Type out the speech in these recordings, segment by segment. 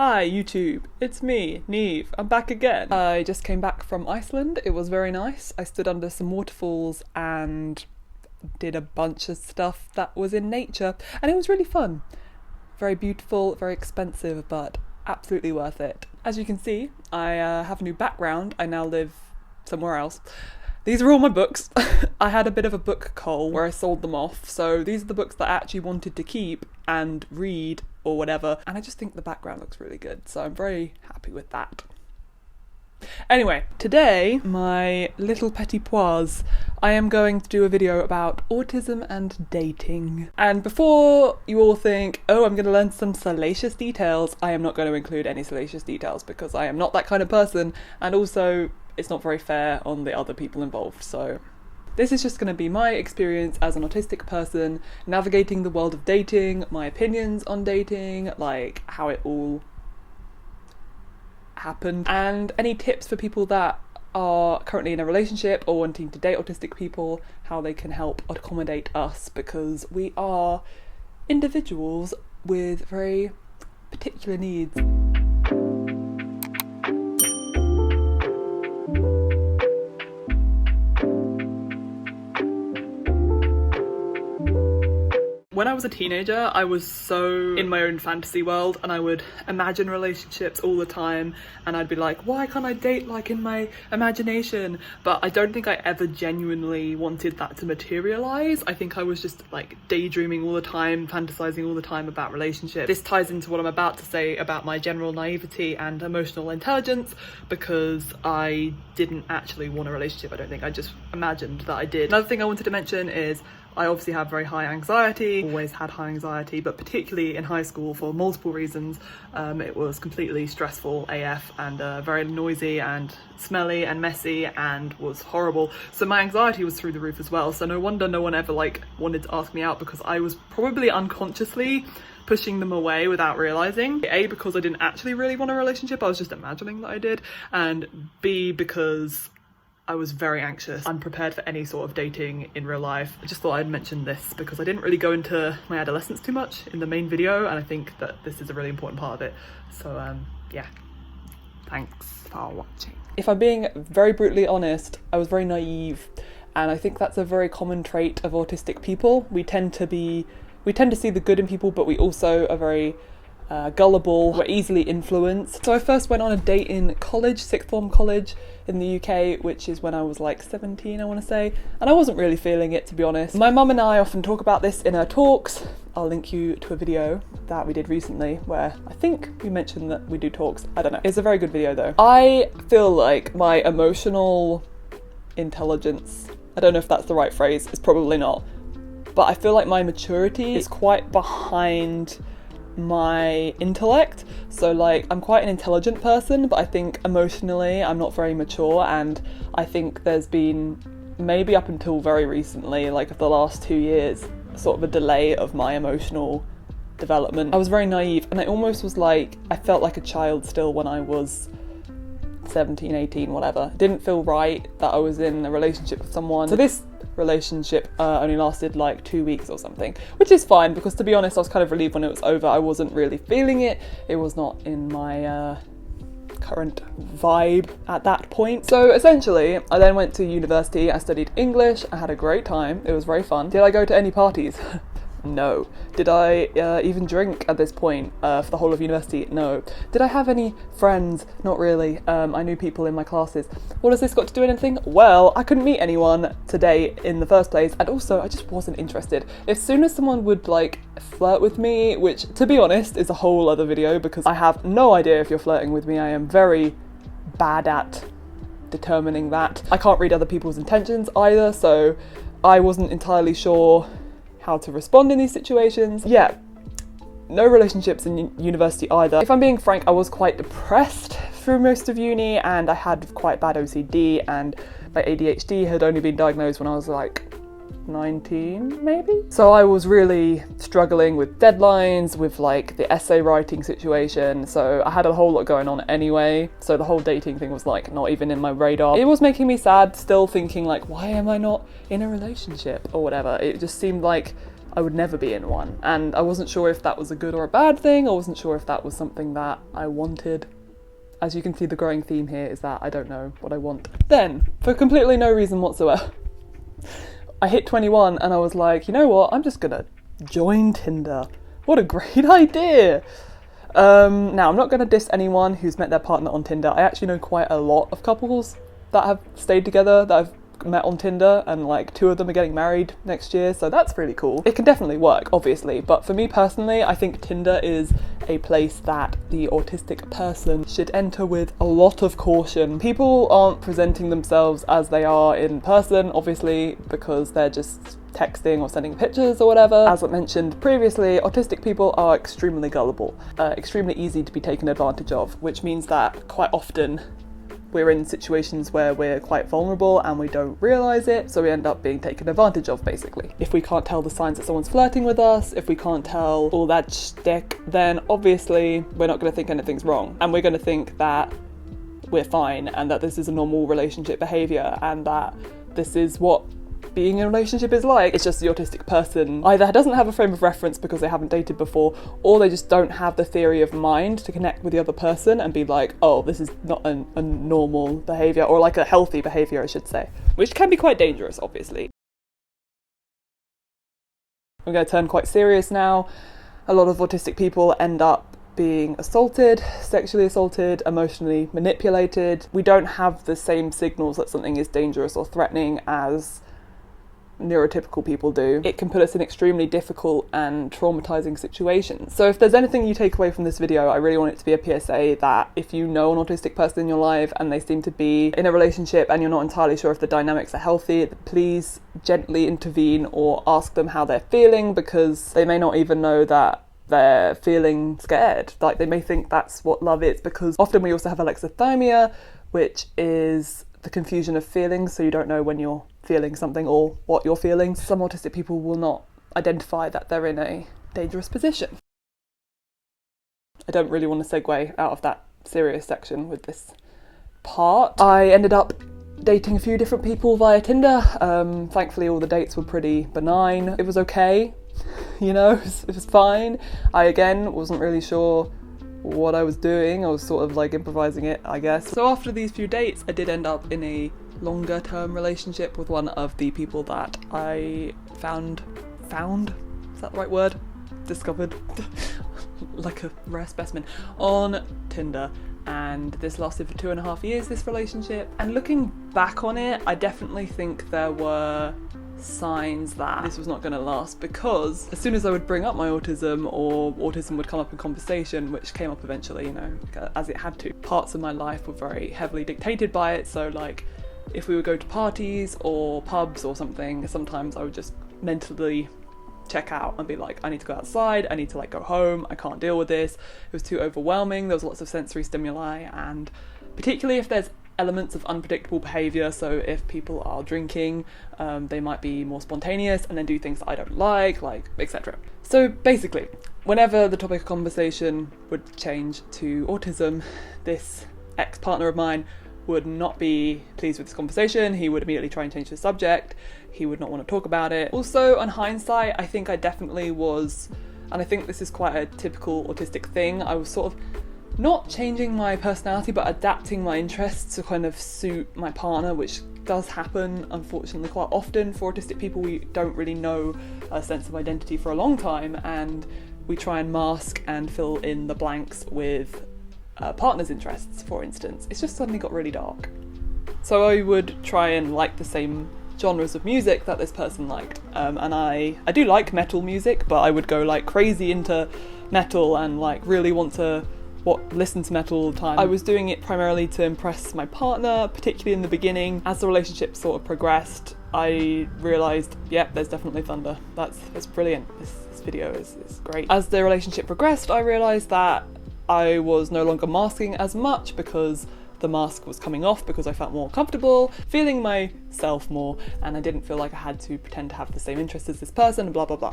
Hi YouTube, it's me, Neve. I'm back again. I just came back from Iceland. It was very nice. I stood under some waterfalls and did a bunch of stuff that was in nature, and it was really fun. Very beautiful, very expensive, but absolutely worth it. As you can see, I have a new background. I now live somewhere else. These are all my books. I had a bit of a book cull where I sold them off, so these are the books that I actually wanted to keep and read or whatever, and I just think the background looks really good, so I'm very happy with that. Anyway, today, my little petit pois, I am going to do a video about autism and dating. And before you all think, oh, I'm going to learn some salacious details, I am not going to include any salacious details because I am not that kind of person, and also it's not very fair on the other people involved, so this is just going to be my experience as an autistic person navigating the world of dating, my opinions on dating, like how it all happened, and any tips for people that are currently in a relationship or wanting to date autistic people, how they can help accommodate us, because we are individuals with very particular needs. When I was a teenager, I was so in my own fantasy world and I would imagine relationships all the time, and I'd be like, why can't I date like in my imagination? But I don't think I ever genuinely wanted that to materialize. I think I was just like daydreaming all the time, fantasizing all the time about relationships. This ties into what I'm about to say about my general naivety and emotional intelligence, because I didn't actually want a relationship, I don't think. I just imagined that I did. Another thing I wanted to mention is I obviously have very high anxiety, always had high anxiety, but particularly in high school for multiple reasons. It was completely stressful AF and very noisy and smelly and messy and was horrible. So my anxiety was through the roof as well. So no wonder no one ever like wanted to ask me out, because I was probably unconsciously pushing them away without realizing. A, because I didn't actually really want a relationship, I was just imagining that I did, and B, because I was very anxious, unprepared for any sort of dating in real life. I just thought I'd mention this because I didn't really go into my adolescence too much in the main video, and I think that this is a really important part of it. So yeah, thanks for watching. If I'm being very brutally honest, I was very naive, and I think that's a very common trait of autistic people. We tend to see the good in people, but we also are very gullible, we're easily influenced. So I first went on a date in college, sixth form college in the UK, which is when I was like 17, I want to say, and I wasn't really feeling it, to be honest. My mum and I often talk about this in her talks. I'll link you to a video that we did recently where I think we mentioned that we do talks. I don't know. It's a very good video though. I feel like my emotional intelligence, I don't know if that's the right phrase, it's probably not, but I feel like my maturity is quite behind my intellect. So like, I'm quite an intelligent person, but I think emotionally I'm not very mature, and I think there's been, maybe up until very recently, like the last 2 years, sort of a delay of my emotional development. I was very naive, and I almost was like, I felt like a child still when I was 17, 18, whatever. It didn't feel right that I was in a relationship with someone. So this relationship only lasted like 2 weeks or something, which is fine, because to be honest, I was kind of relieved when it was over. I wasn't really feeling it. It was not in my current vibe at that point. So essentially, I then went to university. I studied English. I had a great time. It was very fun. Did I go to any parties? No. Did I even drink at this point for the whole of university? No. Did I have any friends? Not really. I knew people in my classes. What has this got to do with anything? Well, I couldn't meet anyone today in the first place, and also I just wasn't interested. As soon as someone would like flirt with me, which to be honest is a whole other video because I have no idea if you're flirting with me. I am very bad at determining that. I can't read other people's intentions either, so I wasn't entirely sure how to respond in these situations. Yeah, no relationships in university either. If I'm being frank, I was quite depressed through most of uni, and I had quite bad OCD, and my ADHD had only been diagnosed when I was like 19 maybe. So I was really struggling with deadlines, with like the essay writing situation, so I had a whole lot going on anyway, so the whole dating thing was like not even in my radar. It was making me sad, still thinking like, why am I not in a relationship or whatever. It just seemed like I would never be in one. And I wasn't sure if that was a good or a bad thing. I wasn't sure if that was something that I wanted. As you can see, the growing theme here is that I don't know what I want. Then, for completely no reason whatsoever, I hit 21 and I was like, you know what, I'm just gonna join Tinder. What a great idea. Now, I'm not gonna diss anyone who's met their partner on Tinder. I actually know quite a lot of couples that have stayed together, that I've met on Tinder, and like 2 of them are getting married next year, so that's really cool. It can definitely work, obviously, but for me personally, I think Tinder is a place that the autistic person should enter with a lot of caution. People aren't presenting themselves as they are in person, obviously, because they're just texting or sending pictures or whatever. As I mentioned previously, autistic people are extremely gullible, extremely easy to be taken advantage of, which means that quite often we're in situations where we're quite vulnerable and we don't realise it, so we end up being taken advantage of, basically. If we can't tell the signs that someone's flirting with us, if we can't tell all that shtick, then obviously we're not going to think anything's wrong, and we're going to think that we're fine and that this is a normal relationship behaviour and that this is what being in a relationship is like. It's just the autistic person either doesn't have a frame of reference because they haven't dated before, or they just don't have the theory of mind to connect with the other person and be like, oh, this is not a normal behaviour, or like a healthy behaviour, I should say, which can be quite dangerous, obviously. I'm going to turn quite serious now. A lot of autistic people end up being assaulted, sexually assaulted, emotionally manipulated. We don't have the same signals that something is dangerous or threatening as neurotypical people do. It can put us in extremely difficult and traumatizing situations. So if there's anything you take away from this video, I really want it to be a PSA that if you know an autistic person in your life and they seem to be in a relationship and you're not entirely sure if the dynamics are healthy, please gently intervene or ask them how they're feeling, because they may not even know that they're feeling scared. Like, they may think that's what love is, because often we also have alexithymia, which is the confusion of feelings, so you don't know when you're feeling something or what you're feeling. Some autistic people will not identify that they're in a dangerous position. I don't really want to segue out of that serious section with this part. I ended up dating a few different people via Tinder. Thankfully all the dates were pretty benign. It was okay, you know, it was fine. I again wasn't really sure what I was doing. I was sort of like improvising it, I guess. So after these few dates, I did end up in a longer term relationship with one of the people that I found, is that the right word? Discovered, like a rare specimen, on Tinder. And this lasted for 2.5 years, this relationship. And looking back on it, I definitely think there were signs that this was not going to last, because as soon as I would bring up my autism, or autism would come up in conversation, which came up eventually, you know, as it had to, parts of my life were very heavily dictated by it. So like, if we would go to parties or pubs or something, sometimes I would just mentally check out and be like, I need to go outside, I need to like go home, I can't deal with this. It was too overwhelming. There was lots of sensory stimuli, and particularly if there's elements of unpredictable behaviour, so if people are drinking, they might be more spontaneous and then do things that I don't like etc. So basically, whenever the topic of conversation would change to autism, this ex-partner of mine would not be pleased with this conversation. He would immediately try and change the subject. He would not want to talk about it. Also, on hindsight, I think I definitely was, and I think this is quite a typical autistic thing, I was sort of not changing my personality, but adapting my interests to kind of suit my partner, which does happen, unfortunately, quite often. For autistic people, we don't really know a sense of identity for a long time, and we try and mask and fill in the blanks with partner's interests, for instance. It's just suddenly got really dark. So I would try and like the same genres of music that this person liked, and I do like metal music, but I would go like crazy into metal and like really want to listen to metal all the time. I was doing it primarily to impress my partner, particularly in the beginning. As the relationship sort of progressed, I realised, yep, there's definitely thunder. That's brilliant. This video is great. As the relationship progressed, I realised that I was no longer masking as much, because the mask was coming off, because I felt more comfortable feeling myself more, and I didn't feel like I had to pretend to have the same interests as this person, and blah blah blah.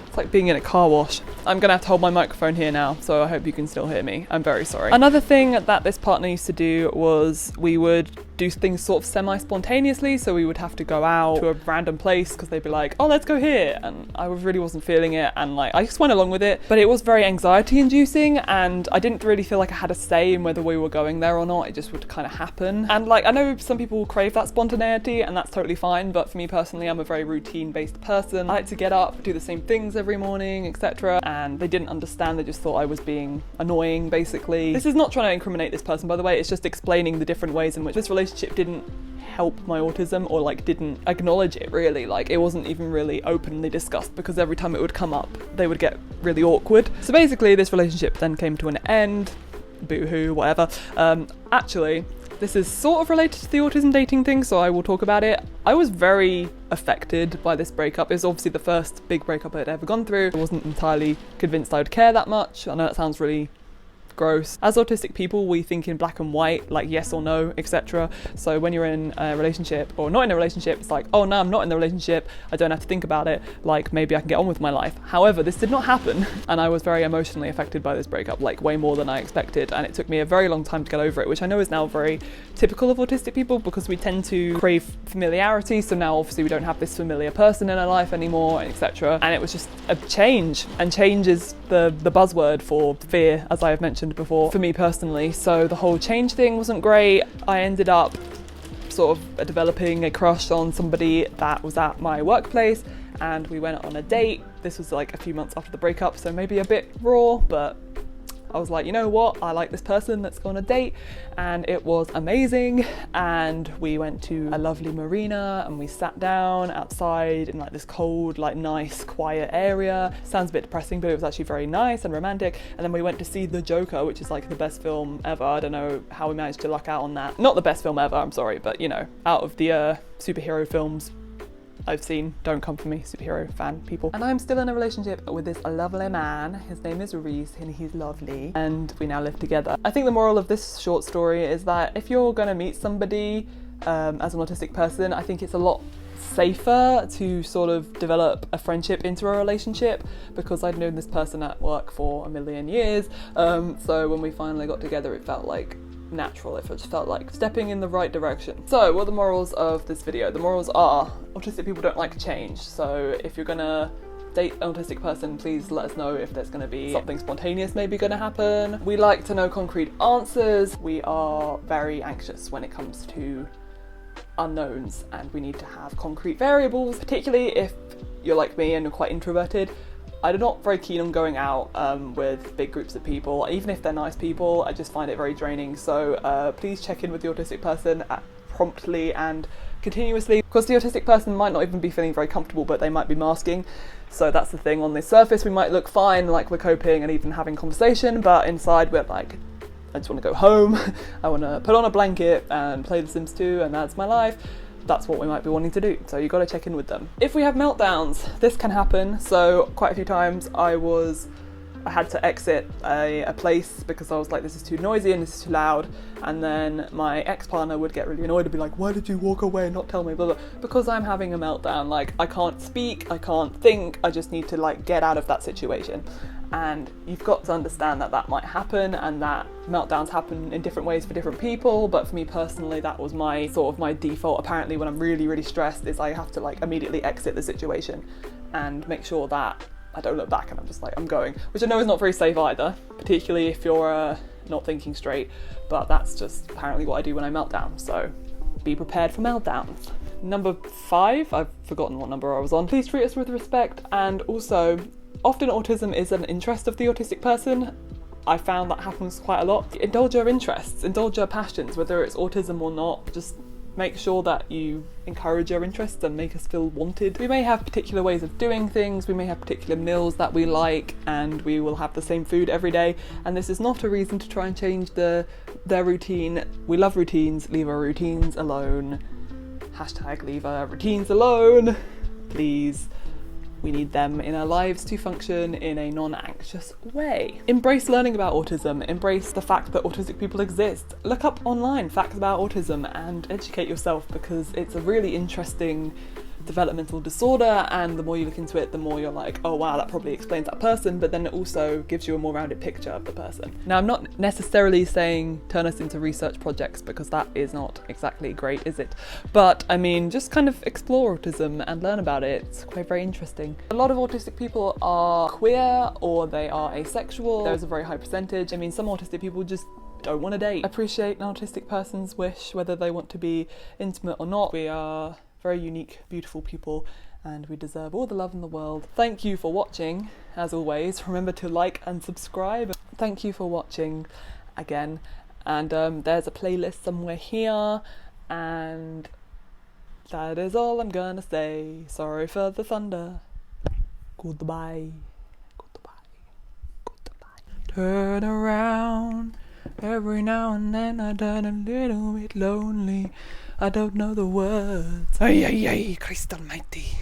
It's like being in a car wash. I'm gonna have to hold my microphone here now, so I hope you can still hear me. I'm very sorry. Another thing that this partner used to do was we would do things sort of semi-spontaneously, so we would have to go out to a random place because they'd be like, oh, let's go here, and I really wasn't feeling it, and like I just went along with it. But it was very anxiety inducing, and I didn't really feel like I had a say in whether we were going there or not. It just would kind of happen. And like, I know some people crave that spontaneity, and that's totally fine, but for me personally, I'm a very routine based person. I like to get up, do the same things every morning, etc. And they didn't understand. They just thought I was being annoying, basically. This is not trying to incriminate this person, by the way. It's just explaining the different ways in which this relationship didn't help my autism, or like didn't acknowledge it really. Like, it wasn't even really openly discussed, because every time it would come up they would get really awkward. So basically this relationship then came to an end. Boo-hoo, whatever. Actually, this is sort of related to the autism dating thing, so I will talk about it. I was very affected by this breakup. It was obviously the first big breakup I'd ever gone through. I wasn't entirely convinced I would care that much. I know that sounds really gross. As autistic people, we think in black and white, like yes or no, etc. So when you're in a relationship or not in a relationship, it's like, oh no, I'm not in the relationship, I don't have to think about it, like maybe I can get on with my life. However, this did not happen, and I was very emotionally affected by this breakup, like way more than I expected, and it took me a very long time to get over it, which I know is now very typical of autistic people, because we tend to crave familiarity. So now obviously we don't have this familiar person in our life anymore, etc. And it was just a change, and change is the buzzword for fear, as I have mentioned before, for me personally. So the whole change thing wasn't great. I ended up sort of developing a crush on somebody that was at my workplace, and we went on a date. This was like a few months after the breakup, so maybe a bit raw, but I was like, you know what, I like this person, let's go on a date. And it was amazing, and we went to a lovely marina, and we sat down outside in like this cold, like nice quiet area. Sounds a bit depressing, but it was actually very nice and romantic. And then we went to see The Joker, which is like the best film ever. I don't know how we managed to luck out on that. Not the best film ever, I'm sorry, but you know, out of the superhero films I've seen, don't come for me, superhero fan people. And I'm still in a relationship with this lovely man. His name is Reese, and he's lovely, and we now live together. I think the moral of this short story is that if you're gonna meet somebody as an autistic person, I think it's a lot safer to sort of develop a friendship into a relationship, because I'd known this person at work for a million years. So when we finally got together, it felt like natural. It just felt like stepping in the right direction. So what are the morals of this video? The morals are, autistic people don't like change. So if you're gonna date an autistic person, please let us know if there's going to be something spontaneous maybe going to happen. We like to know concrete answers. We are very anxious when it comes to unknowns, and we need to have concrete variables, particularly if you're like me and you're quite introverted. I'm not very keen on going out with big groups of people. Even if they're nice people, I just find it very draining. So please check in with the autistic person promptly and continuously, because the autistic person might not even be feeling very comfortable, but they might be masking. So that's the thing. On the surface we might look fine, like we're coping and even having conversation, but inside we're like, I just want to go home. I want to put on a blanket and play The Sims 2, and that's my life. That's what we might be wanting to do. So you got to check in with them. If we have meltdowns, this can happen. So quite a few times I had to exit a place because I was like, this is too noisy and this is too loud. And then my ex-partner would get really annoyed and be like, why did you walk away and not tell me, blah, blah, because I'm having a meltdown. Like, I can't speak, I can't think, I just need to like get out of that situation. And you've got to understand that that might happen, and that meltdowns happen in different ways for different people. But for me personally, that was my sort of my default. Apparently when I'm really, really stressed, is I have to like immediately exit the situation and make sure that I don't look back and I'm just like, I'm going, which I know is not very safe either, particularly if you're not thinking straight, but that's just apparently what I do when I melt down. So be prepared for meltdowns. Number 5, I've forgotten what number I was on. Please treat us with respect. And also, often autism is an interest of the autistic person. I found that happens quite a lot. Indulge your interests, indulge your passions, whether it's autism or not. Just make sure that you encourage your interests and make us feel wanted. We may have particular ways of doing things, we may have particular meals that we like, and we will have the same food every day, and this is not a reason to try and change their routine. We love routines, leave our routines alone. Hashtag leave our routines alone, please. We need them in our lives to function in a non-anxious way. Embrace learning about autism, embrace the fact that autistic people exist. Look up online facts about autism and educate yourself, because it's a really interesting developmental disorder, and the more you look into it, the more you're like, oh wow, that probably explains that person, but then it also gives you a more rounded picture of the person. Now, I'm not necessarily saying turn us into research projects, because that is not exactly great, is it? But I mean, just kind of explore autism and learn about it. It's quite very interesting. A lot of autistic people are queer or they are asexual. There's a very high percentage. I mean, some autistic people just don't want to date. Appreciate an autistic person's wish, whether they want to be intimate or not. We are very unique, beautiful people, and we deserve all the love in the world. Thank you for watching, as always. Remember to like and subscribe. Thank you for watching again. And there's a playlist somewhere here, and that is all I'm gonna say. Sorry for the thunder. Goodbye. Goodbye. Goodbye. Turn around. Every now and then I turn a little bit lonely. I don't know the words. Ay, ay, ay, Christ almighty.